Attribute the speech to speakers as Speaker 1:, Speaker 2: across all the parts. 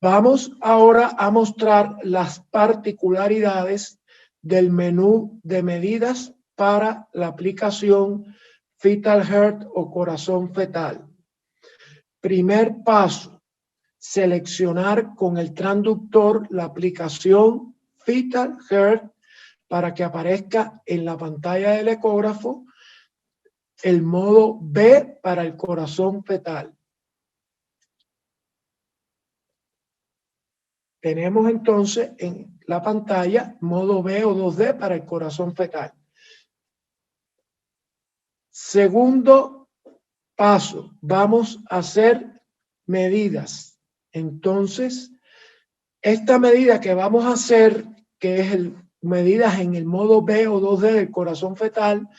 Speaker 1: Vamos ahora a mostrar las particularidades del menú de medidas para la aplicación Fetal Heart o corazón fetal. Primer paso, seleccionar con el transductor la aplicación Fetal Heart para que aparezca en la pantalla del ecógrafo el modo B para el corazón fetal. Tenemos entonces en la pantalla modo B o 2D para el corazón fetal. Segundo paso, vamos a hacer medidas. Entonces, esta medida que vamos a hacer, que es medidas en el modo B o 2D del corazón fetal,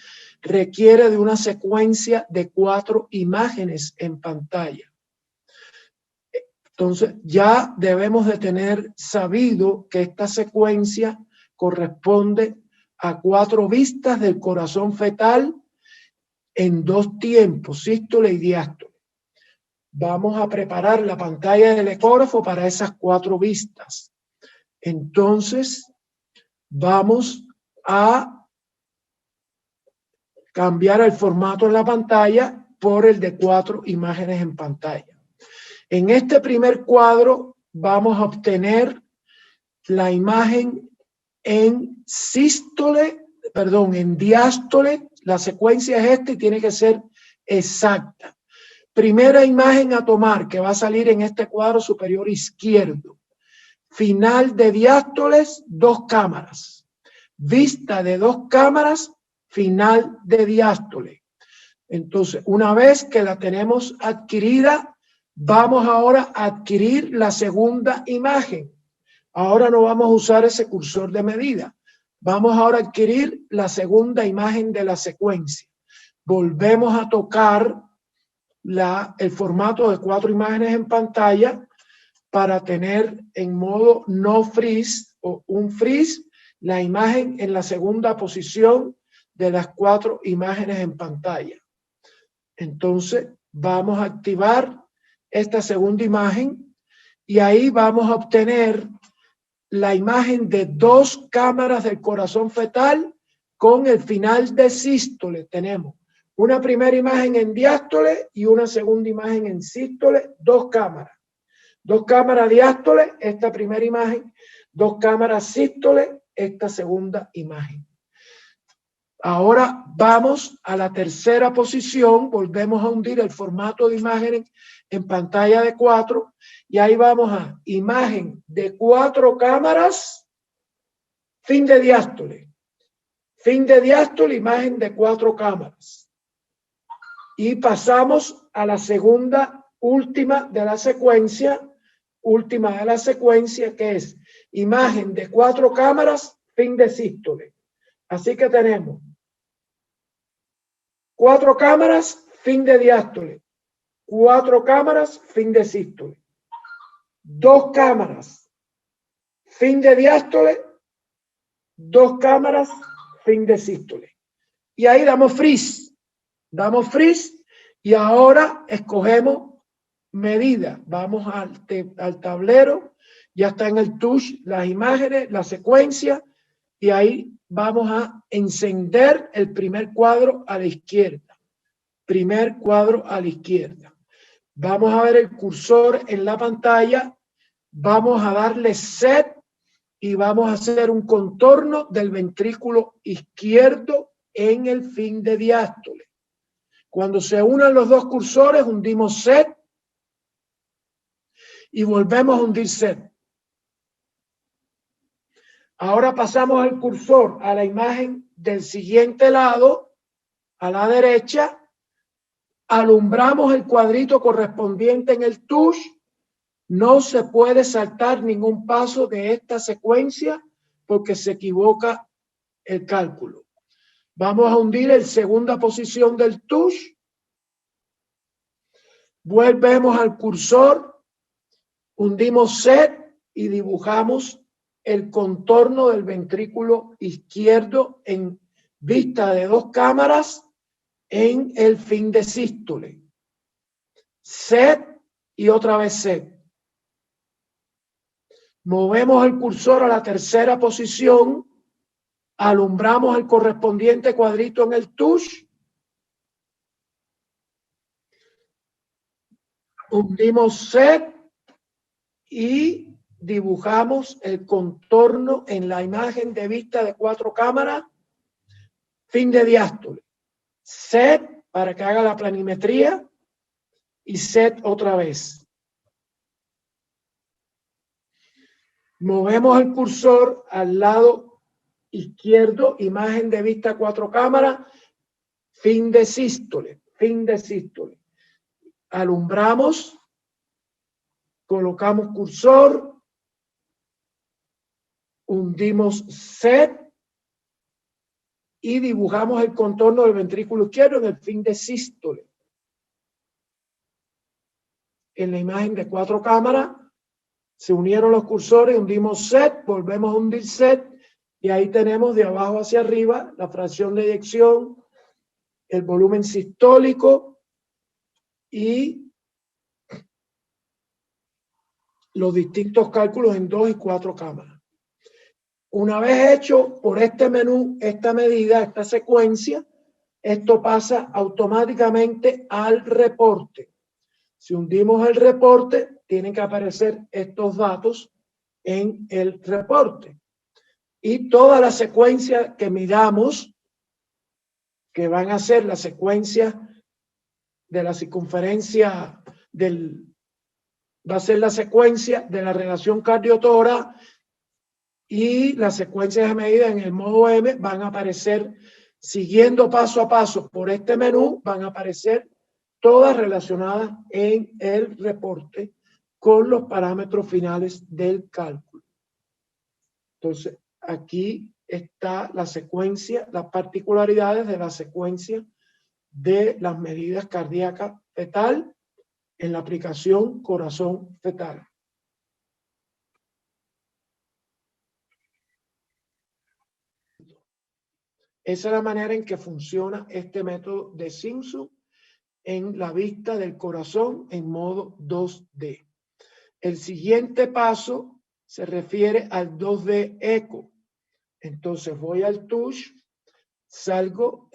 Speaker 1: requiere de una secuencia de 4 imágenes en pantalla. Entonces, ya debemos de tener sabido que esta secuencia corresponde a 4 vistas del corazón fetal en 2 tiempos, sístole y diástole. Vamos a preparar la pantalla del ecógrafo para esas 4 vistas. Entonces, vamos a cambiar el formato en la pantalla por el de 4 imágenes en pantalla. En este primer cuadro vamos a obtener la imagen en diástole. La secuencia es esta y tiene que ser exacta. Primera imagen a tomar que va a salir en este cuadro superior izquierdo. Final de diástoles, 2 cámaras. Vista de 2 cámaras, final de diástole. Entonces, una vez que la tenemos adquirida, vamos ahora a adquirir la segunda imagen. Ahora no vamos a usar ese cursor de medida. Vamos ahora a adquirir la segunda imagen de la secuencia. Volvemos a tocar el formato de 4 imágenes en pantalla para tener en modo no freeze o un freeze la imagen en la segunda posición de las 4 imágenes en pantalla. Entonces vamos a activar esta segunda imagen y ahí vamos a obtener la imagen de 2 cámaras del corazón fetal con el final de sístole. Tenemos una primera imagen en diástole y una segunda imagen en sístole, 2 cámaras. 2 cámaras diástole, esta primera imagen, 2 cámaras sístole, esta segunda imagen. Ahora vamos a la tercera posición, volvemos a hundir el formato de imágenes en pantalla de 4 y ahí vamos a imagen de 4 cámaras, fin de diástole. Fin de diástole, imagen de 4 cámaras. Y pasamos a la segunda, última de la secuencia, que es imagen de 4 cámaras, fin de sístole. Así que tenemos 4 cámaras, fin de diástole. 4 cámaras, fin de sístole. 2 cámaras, fin de diástole. 2 cámaras, fin de sístole. Y ahí damos freeze. Damos freeze y ahora escogemos medida. Vamos al tablero. Ya está en el touch las imágenes, la secuencia. Y ahí vamos a encender el primer cuadro a la izquierda. Primer cuadro a la izquierda. Vamos a ver el cursor en la pantalla. Vamos a darle set y vamos a hacer un contorno del ventrículo izquierdo en el fin de diástole. Cuando se unan los 2 cursores, hundimos set y volvemos a hundir set. Ahora pasamos el cursor a la imagen del siguiente lado, a la derecha, alumbramos el cuadrito correspondiente en el touch. No se puede saltar ningún paso de esta secuencia porque se equivoca el cálculo. Vamos a hundir en segunda posición del touch. Volvemos al cursor, hundimos set y dibujamos el contorno del ventrículo izquierdo en vista de 2 cámaras en el fin de sístole. Set y otra vez set. Movemos el cursor a la tercera posición, alumbramos el correspondiente cuadrito en el tush, hundimos set y dibujamos el contorno en la imagen de vista de 4 cámaras, fin de diástole. Set para que haga la planimetría y set otra vez. Movemos el cursor al lado izquierdo, imagen de vista 4 cámaras, fin de sístole, fin de sístole. Alumbramos, colocamos cursor, hundimos set y dibujamos el contorno del ventrículo izquierdo en el fin de sístole. En la imagen de 4 cámaras se unieron los cursores, hundimos set, volvemos a hundir set y ahí tenemos de abajo hacia arriba la fracción de eyección, el volumen sistólico y los distintos cálculos en 2 y 4 cámaras. Una vez hecho por este menú, esta medida, esta secuencia, esto pasa automáticamente al reporte. Si hundimos el reporte, tienen que aparecer estos datos en el reporte. Y toda la secuencia que midamos, que van a ser la secuencia de la circunferencia va a ser la secuencia de la relación cardio-tórax y las secuencias de medida en el modo M van a aparecer siguiendo paso a paso por este menú, van a aparecer todas relacionadas en el reporte con los parámetros finales del cálculo. Entonces, aquí está la secuencia, las particularidades de la secuencia de las medidas cardíacas fetal en la aplicación corazón fetal. Esa es la manera en que funciona este método de Simpson en la vista del corazón en modo 2D. El siguiente paso se refiere al 2D eco. Entonces voy al tush, salgo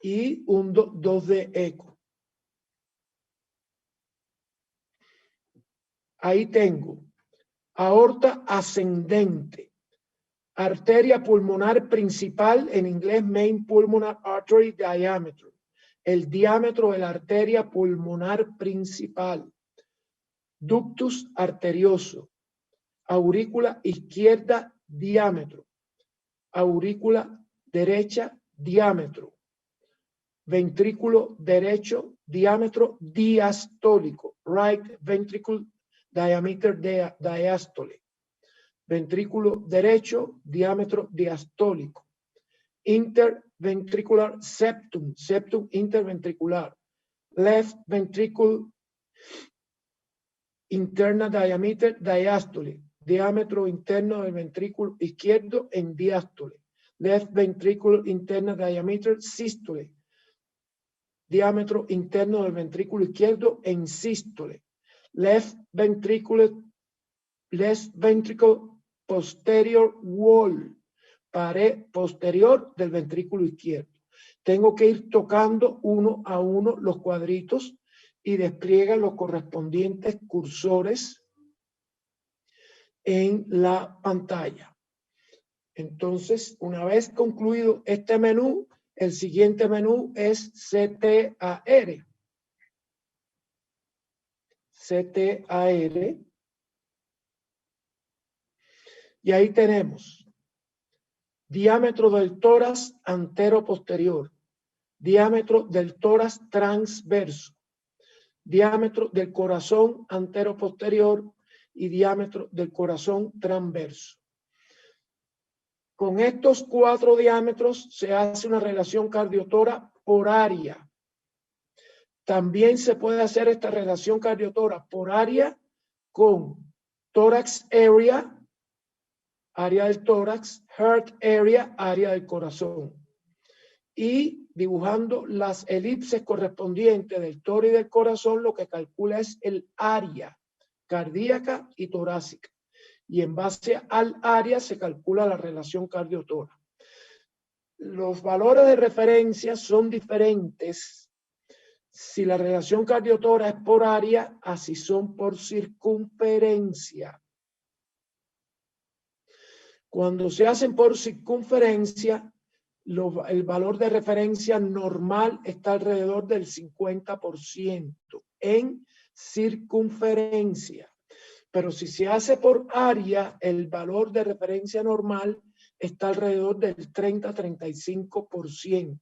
Speaker 1: y hundo 2D eco. Ahí tengo aorta ascendente, arteria pulmonar principal, en inglés main pulmonary artery diameter, el diámetro de la arteria pulmonar principal, ductus arterioso, aurícula izquierda diámetro, aurícula derecha diámetro, ventrículo derecho diámetro diastólico, right ventricle diameter diastole, ventrículo derecho diámetro diastólico, interventricular septum, septum interventricular, left ventricle interna diameter diastole, diámetro interno del ventrículo izquierdo en diástole, left ventricle interna diameter sístole, diámetro interno del ventrículo izquierdo en sístole, left ventricle posterior wall, pared posterior del ventrículo izquierdo. Tengo que ir tocando uno a uno los cuadritos y despliegan los correspondientes cursores en la pantalla. Entonces, una vez concluido este menú, el siguiente menú es CTAR. CTAR. Y ahí tenemos diámetro del tórax antero-posterior, diámetro del tórax transverso, diámetro del corazón antero-posterior y diámetro del corazón transverso. Con estos 4 diámetros se hace una relación cardiotórax por área. También se puede hacer esta relación cardiotórax por área con tórax area, área del tórax, heart area, área del corazón. Y dibujando las elipses correspondientes del tórax y del corazón, lo que calcula es el área cardíaca y torácica. y en base al área se calcula la relación cardio-tórax. Los valores de referencia son diferentes si la relación cardio-tórax es por área, así son por circunferencia. Cuando se hacen por circunferencia, el valor de referencia normal está alrededor del 50% en circunferencia. Pero si se hace por área, el valor de referencia normal está alrededor del 30-35%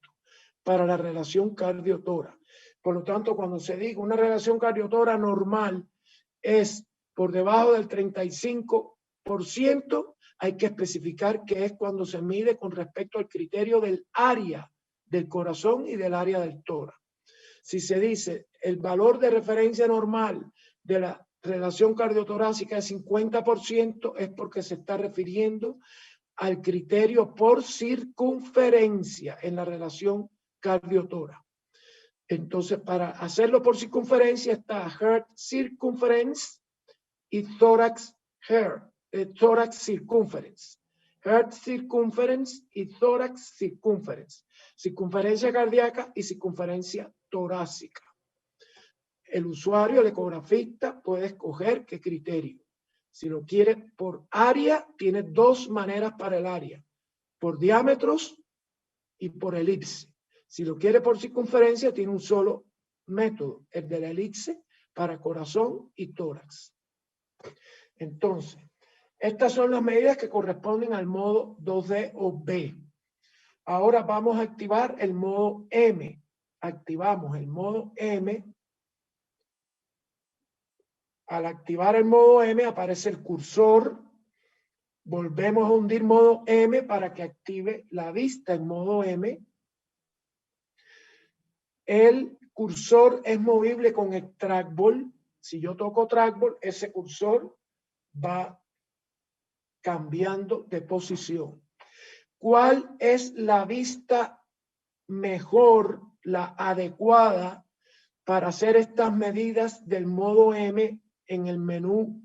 Speaker 1: para la relación cardio-tórax. Por lo tanto, cuando se diga una relación cardio-tórax normal es por debajo del 35%, hay que especificar que es cuando se mide con respecto al criterio del área del corazón y del área del tórax. Si se dice el valor de referencia normal de la relación cardiotorácica es 50%, es porque se está refiriendo al criterio por circunferencia en la relación cardiotórax. Entonces, para hacerlo por circunferencia está heart circumference y tórax circumference. Heart circumference y tórax circumference. Circunferencia cardíaca y circunferencia torácica. El usuario, el ecografista, puede escoger qué criterio. Si lo quiere por área, tiene dos maneras para el área. Por diámetros y por elipse. Si lo quiere por circunferencia, tiene un solo método, el de la elipse para corazón y tórax. Entonces, estas son las medidas que corresponden al modo 2D o B. Ahora vamos a activar el modo M. Activamos el modo M. Al activar el modo M aparece el cursor. Volvemos a hundir modo M para que active la vista en modo M. El cursor es movible con el trackball. Si yo toco trackball, ese cursor va cambiando de posición. ¿Cuál es la vista mejor, la adecuada para hacer estas medidas del modo M en el menú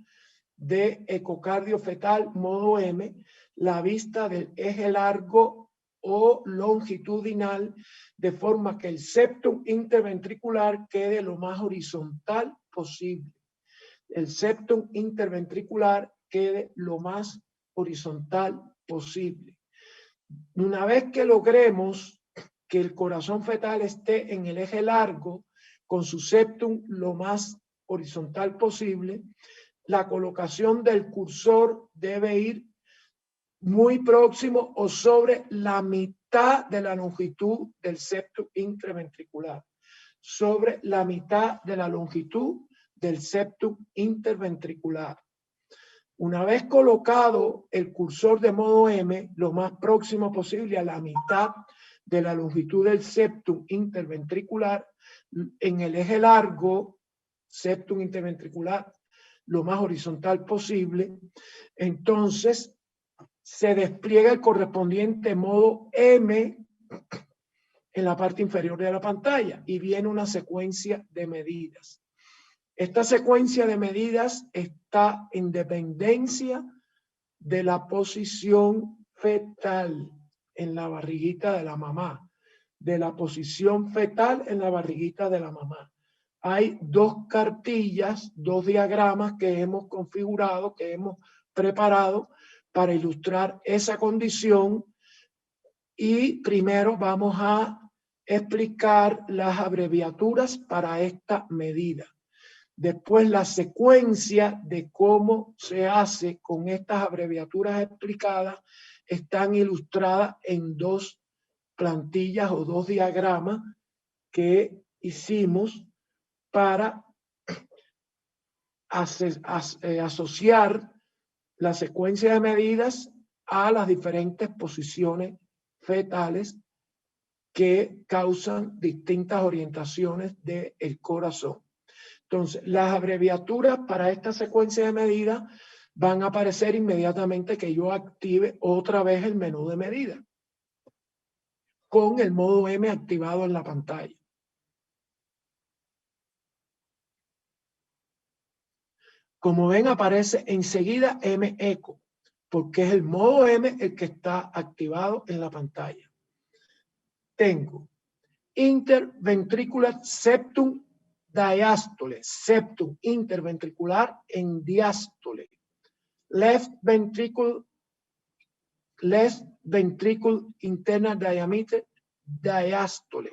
Speaker 1: de ecocardio fetal modo M? La vista del eje largo o longitudinal, de forma que el septum interventricular quede lo más horizontal posible. El septum interventricular quede lo más horizontal posible. Una vez que logremos que el corazón fetal esté en el eje largo, con su septum lo más horizontal posible, la colocación del cursor debe ir muy próximo o sobre la mitad de la longitud del septum interventricular. Sobre la mitad de la longitud del septum interventricular. Una vez colocado el cursor de modo M, lo más próximo posible a la mitad de la longitud del septum interventricular, en el eje largo, septum interventricular, lo más horizontal posible, entonces se despliega el correspondiente modo M en la parte inferior de la pantalla y viene una secuencia de medidas. Esta secuencia de medidas está en dependencia de la posición fetal en la barriguita de la mamá, de la posición fetal en la barriguita de la mamá. Hay dos cartillas, dos diagramas que hemos configurado, que hemos preparado para ilustrar esa condición, y primero vamos a explicar las abreviaturas para esta medida. Después la secuencia de cómo se hace con estas abreviaturas explicadas están ilustradas en dos plantillas o dos diagramas que hicimos para asociar la secuencia de medidas a las diferentes posiciones fetales que causan distintas orientaciones del corazón. Entonces, las abreviaturas para esta secuencia de medidas van a aparecer inmediatamente que yo active otra vez el menú de medidas con el modo M activado en la pantalla. Como ven, aparece enseguida M eco, porque es el modo M el que está activado en la pantalla. Tengo interventricular septum diástole, septum interventricular en diástole. Left ventricle internal diameter diástole.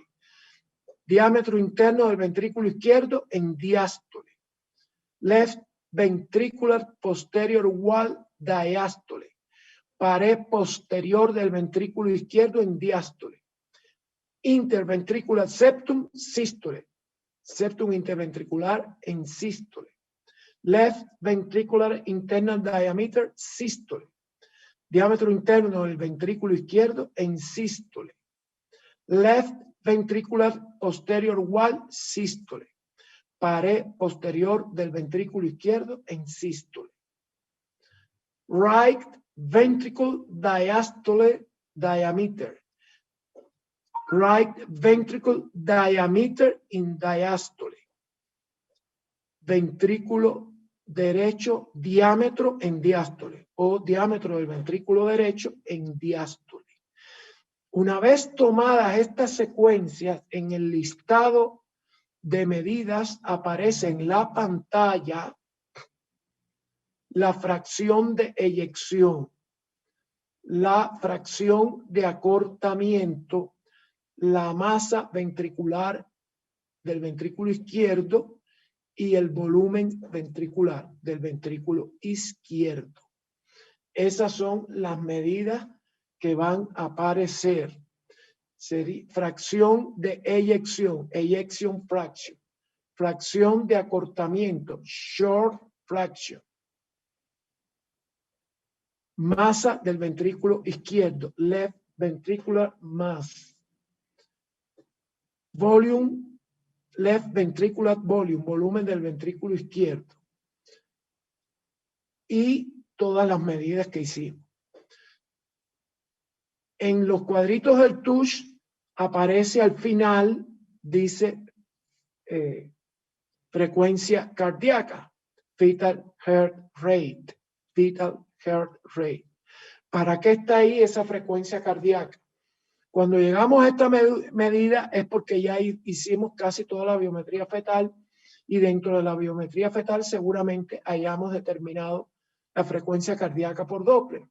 Speaker 1: Diámetro interno del ventrículo izquierdo en diástole. Left ventricular posterior wall diástole. Pared posterior del ventrículo izquierdo en diástole. Interventricular septum sístole. Septum interventricular en sístole. Left ventricular internal diameter sístole. Diámetro interno del ventrículo izquierdo en sístole. Left ventricular posterior wall sístole. Pared posterior del ventrículo izquierdo en sístole. Right ventricle diastole diameter. Right ventricle diameter in diastole. Ventrículo derecho diámetro en diástole o diámetro del ventrículo derecho en diástole. Una vez tomadas estas secuencias, en el listado de medidas aparece en la pantalla la fracción de eyección, la fracción de acortamiento, la masa ventricular del ventrículo izquierdo y el volumen ventricular del ventrículo izquierdo. Esas son las medidas que van a aparecer. Fracción de eyección, ejection fraction. Fracción de acortamiento, short fraction. Masa del ventrículo izquierdo, left ventricular mass. Volume, left ventricular volume, volumen del ventrículo izquierdo. Y todas las medidas que hicimos. En los cuadritos del TUSH aparece al final, dice frecuencia cardíaca, fetal heart rate, fetal heart rate. ¿Para qué está ahí esa frecuencia cardíaca? Cuando llegamos a esta medida es porque ya hicimos casi toda la biometría fetal y dentro de la biometría fetal seguramente hayamos determinado la frecuencia cardíaca por Doppler.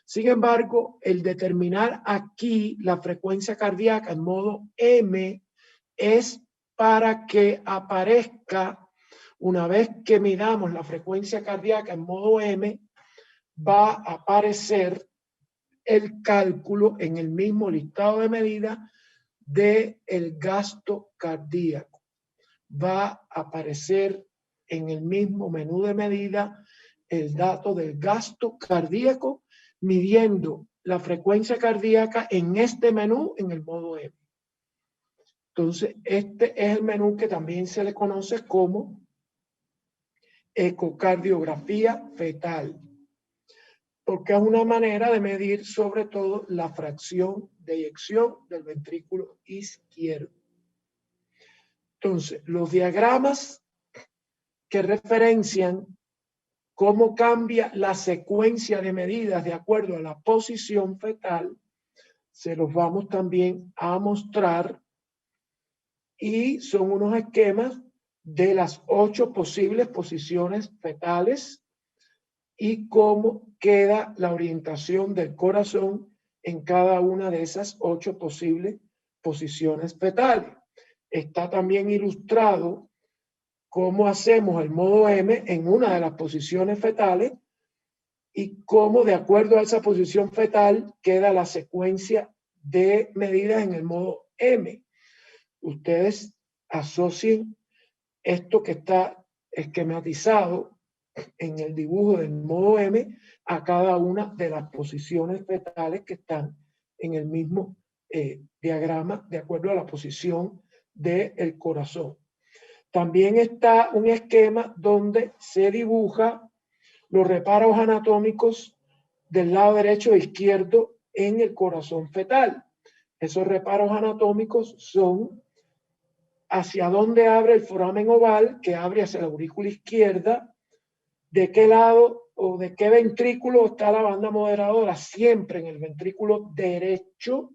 Speaker 1: Sin embargo, el determinar aquí la frecuencia cardíaca en modo M es para que aparezca, una vez que midamos la frecuencia cardíaca en modo M, va a aparecer el cálculo en el mismo listado de medidas del gasto cardíaco. Va a aparecer en el mismo menú de medida el dato del gasto cardíaco midiendo la frecuencia cardíaca en este menú en el modo M. Entonces, este es el menú que también se le conoce como ecocardiografía fetal, porque es una manera de medir sobre todo la fracción de eyección del ventrículo izquierdo. Entonces, los diagramas que referencian cómo cambia la secuencia de medidas de acuerdo a la posición fetal, se los vamos también a mostrar y son unos esquemas de las 8 posibles posiciones fetales y cómo queda la orientación del corazón en cada una de esas 8 posibles posiciones fetales. Está también ilustrado cómo hacemos el modo M en una de las posiciones fetales y cómo de acuerdo a esa posición fetal queda la secuencia de medidas en el modo M. Ustedes asocien esto que está esquematizado en el dibujo del modo M a cada una de las posiciones fetales que están en el mismo diagrama de acuerdo a la posición del corazón. También está un esquema donde se dibuja los reparos anatómicos del lado derecho e izquierdo en el corazón fetal. Esos reparos anatómicos son hacia dónde abre el foramen oval, que abre hacia la aurícula izquierda, de qué lado o de qué ventrículo está la banda moderadora, siempre en el ventrículo derecho,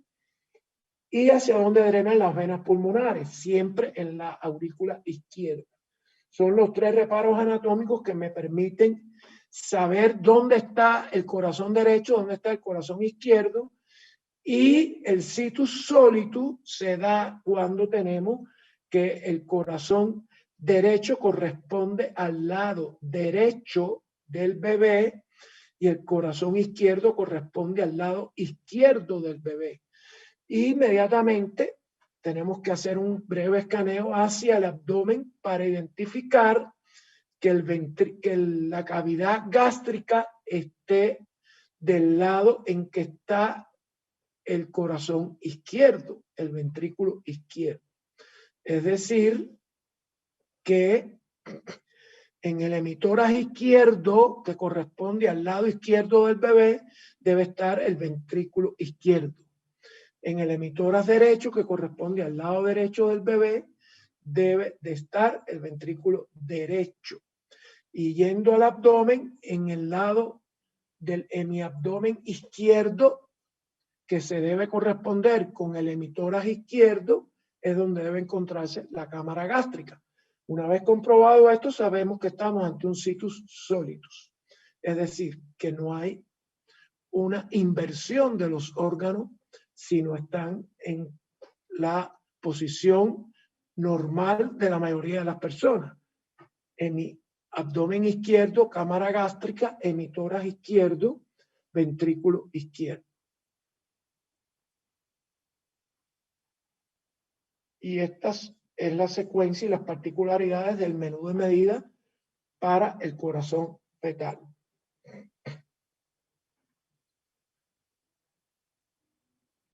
Speaker 1: y hacia dónde drenan las venas pulmonares, siempre en la aurícula izquierda. Son los tres reparos anatómicos que me permiten saber dónde está el corazón derecho, dónde está el corazón izquierdo, y el situs solitus se da cuando tenemos que el corazón derecho corresponde al lado derecho del bebé y el corazón izquierdo corresponde al lado izquierdo del bebé. Inmediatamente tenemos que hacer un breve escaneo hacia el abdomen para identificar que la cavidad gástrica esté del lado en que está el corazón izquierdo, el ventrículo izquierdo. Es decir, que en el hemitórax izquierdo, que corresponde al lado izquierdo del bebé, debe estar el ventrículo izquierdo. En el hemitórax derecho, que corresponde al lado derecho del bebé, debe de estar el ventrículo derecho. Y yendo al abdomen, en el lado del hemiabdomen izquierdo, que se debe corresponder con el hemitórax izquierdo, es donde debe encontrarse la cámara gástrica. Una vez comprobado esto, sabemos que estamos ante un situs solitus, es decir, que no hay una inversión de los órganos, sino están en la posición normal de la mayoría de las personas. En mi abdomen izquierdo, cámara gástrica, hemitórax izquierdo, ventrículo izquierdo. Y estas es la secuencia y las particularidades del menú de medida para el corazón fetal.